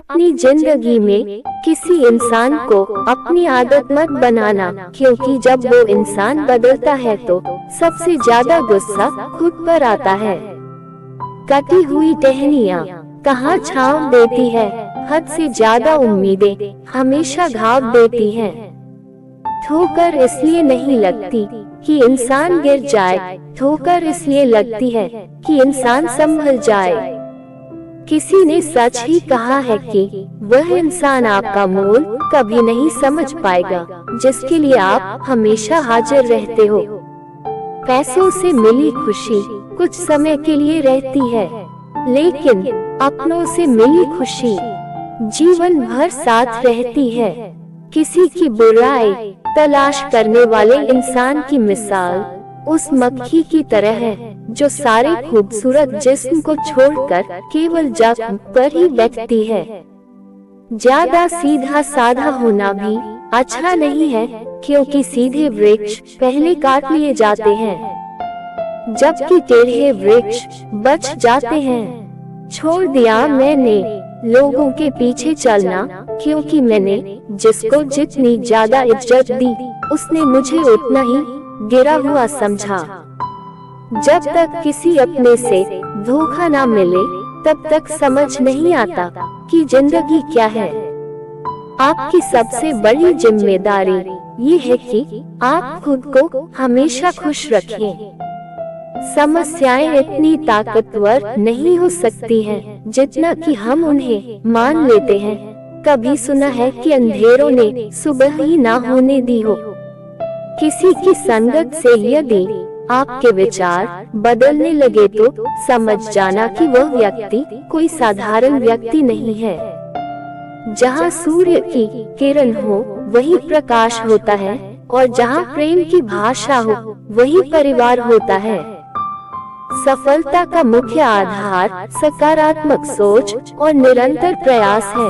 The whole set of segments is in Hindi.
अपनी जिंदगी में किसी इंसान को अपनी आदत मत बनाना, क्योंकि जब वो इंसान बदलता है तो सबसे ज्यादा गुस्सा खुद पर आता है। कटी हुई टहनियाँ कहाँ छांव देती है, हद से ज्यादा उम्मीदें हमेशा घाव देती हैं। ठोकर इसलिए नहीं लगती कि इंसान गिर जाए, ठोकर इसलिए लगती है कि इंसान संभल जाए। किसी ने सच ही कहा है कि वह इंसान आपका मोल कभी नहीं समझ पाएगा जिसके लिए आप हमेशा हाजिर रहते हो। पैसों से मिली खुशी कुछ समय के लिए रहती है, लेकिन अपनों से मिली खुशी जीवन भर साथ रहती है। किसी की बुराई तलाश करने वाले इंसान की मिसाल उस मक्खी की तरह है जो सारे खूबसूरत जिस्म को छोड़कर केवल जख्म पर ही बैठती है। ज्यादा सीधा साधा होना भी अच्छा नहीं है, क्योंकि सीधे वृक्ष पहले काट लिए जाते हैं, जबकि टेढ़े वृक्ष बच जाते हैं। छोड़ दिया मैंने लोगों के पीछे चलना, क्योंकि मैंने जिसको जितनी ज्यादा इज्जत दी उसने मुझे उतना ही गिरा हुआ समझा। जब तक किसी अपने से धोखा ना मिले तब तक समझ नहीं आता कि जिंदगी क्या है। आपकी सबसे बड़ी जिम्मेदारी ये है कि आप खुद को हमेशा खुश रखें। समस्याएं इतनी ताकतवर नहीं हो सकती हैं जितना कि हम उन्हें मान लेते हैं। कभी सुना है कि अंधेरों ने सुबह ही ना होने दी हो। किसी की संगत से यदि आपके विचार बदलने लगे तो समझ जाना कि वह व्यक्ति कोई साधारण व्यक्ति नहीं है। जहाँ सूर्य की किरण हो वही प्रकाश होता है, और जहाँ प्रेम की भाषा हो वही परिवार होता है। सफलता का मुख्य आधार सकारात्मक सोच और निरंतर प्रयास है।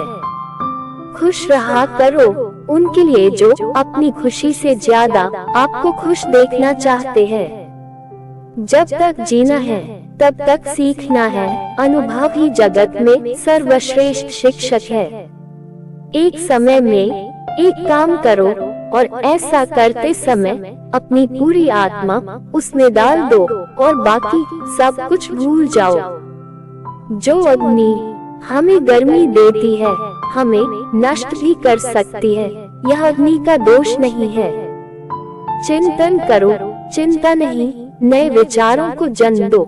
खुश रहा करो उनके लिए जो अपनी खुशी से ज्यादा आपको खुश देखना चाहते हैं। जब तक जीना है तब तक सीखना है, अनुभव ही जगत में सर्वश्रेष्ठ शिक्षक है। एक समय में एक काम करो और ऐसा करते समय अपनी पूरी आत्मा उसमें डाल दो और बाकी सब कुछ भूल जाओ। जो अग्नि हमें गर्मी देती है हमें नष्ट भी कर सकती है, यह अग्नि का दोष नहीं है। चिंतन करो, चिंता नहीं, नए विचारों को जन्म दो।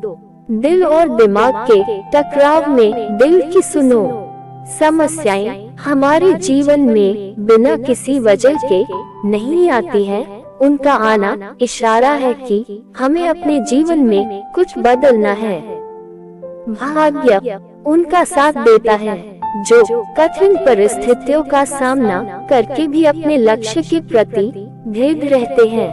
दिल और दिमाग के टकराव में दिल की सुनो। समस्याएं हमारे जीवन में बिना किसी वजह के नहीं आती हैं, उनका आना इशारा है कि हमें अपने जीवन में कुछ बदलना है। भाग्य उनका साथ देता है जो कठिन परिस्थितियों का सामना करके भी अपने लक्ष्य के प्रति दृढ़ रहते हैं।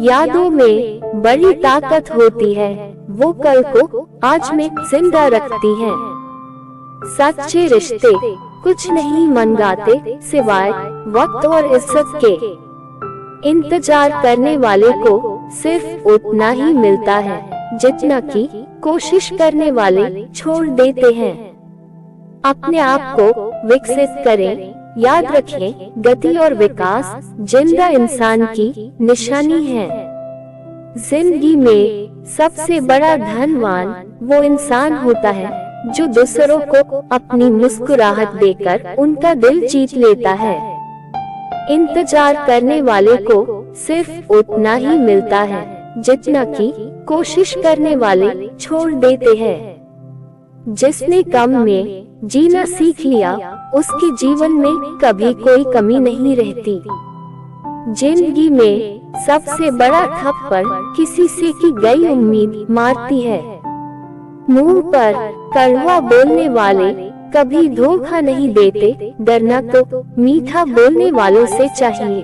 यादों में बड़ी ताकत होती है, वो कल को आज में जिंदा रखती हैं। सच्चे रिश्ते कुछ नहीं मंगाते सिवाय वक्त और इज्जत के। इंतजार करने वाले को सिर्फ उतना ही मिलता है जितना कि कोशिश करने वाले छोड़ देते हैं। अपने आप को विकसित करें, याद रखें गति और विकास जिंदा इंसान की निशानी है। जिंदगी में सबसे बड़ा धनवान वो इंसान होता है जो दूसरों को अपनी मुस्कुराहट देकर उनका दिल जीत लेता है। इंतजार करने वाले को सिर्फ उतना ही मिलता है जितना कि कोशिश करने वाले छोड़ देते हैं। जिसने कम में जीना सीख लिया उसके जीवन में कभी कोई कमी नहीं रहती। जिंदगी में सबसे बड़ा थप्पड़ किसी से की गई उम्मीद मारती है। मुंह पर कड़वा बोलने वाले कभी धोखा नहीं देते, डरना तो मीठा बोलने वालों से चाहिए।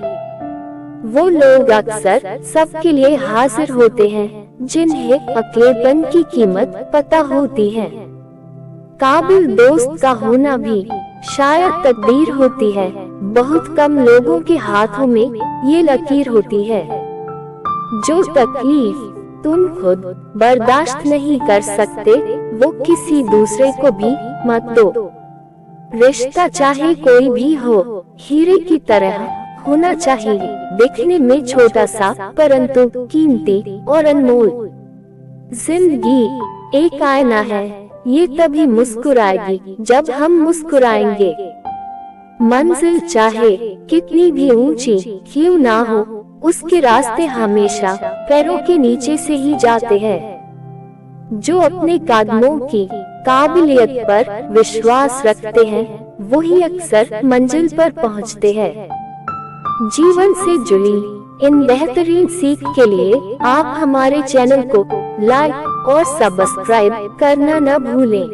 वो लोग अक्सर सबके लिए हाजिर होते हैं जिन्हें अकेलेपन की कीमत पता होती है। काबिल दोस्त का होना भी शायद तकदीर होती है, बहुत कम लोगों के हाथों में ये लकीर होती है। जो तकलीफ तुम खुद बर्दाश्त नहीं कर सकते वो किसी दूसरे को भी मत दो। रिश्ता चाहे कोई भी हो, हीरे की तरह होना चाहिए, दिखने में छोटा सा परंतु कीमती और अनमोल। जिंदगी एक आईना है, ये तभी मुस्कुराएगी जब हम मुस्कुराएंगे। मंजिल चाहे कितनी भी ऊंची क्यों ना हो, उसके रास्ते हमेशा पैरों के नीचे से ही जाते हैं। जो अपने कदमों की काबिलियत पर विश्वास रखते हैं, वही अक्सर मंजिल पर पहुंचते हैं। जीवन से जुड़ी इन बेहतरीन सीख के लिए आप हमारे चैनल को लाइक और सब्सक्राइब करना न भूलें।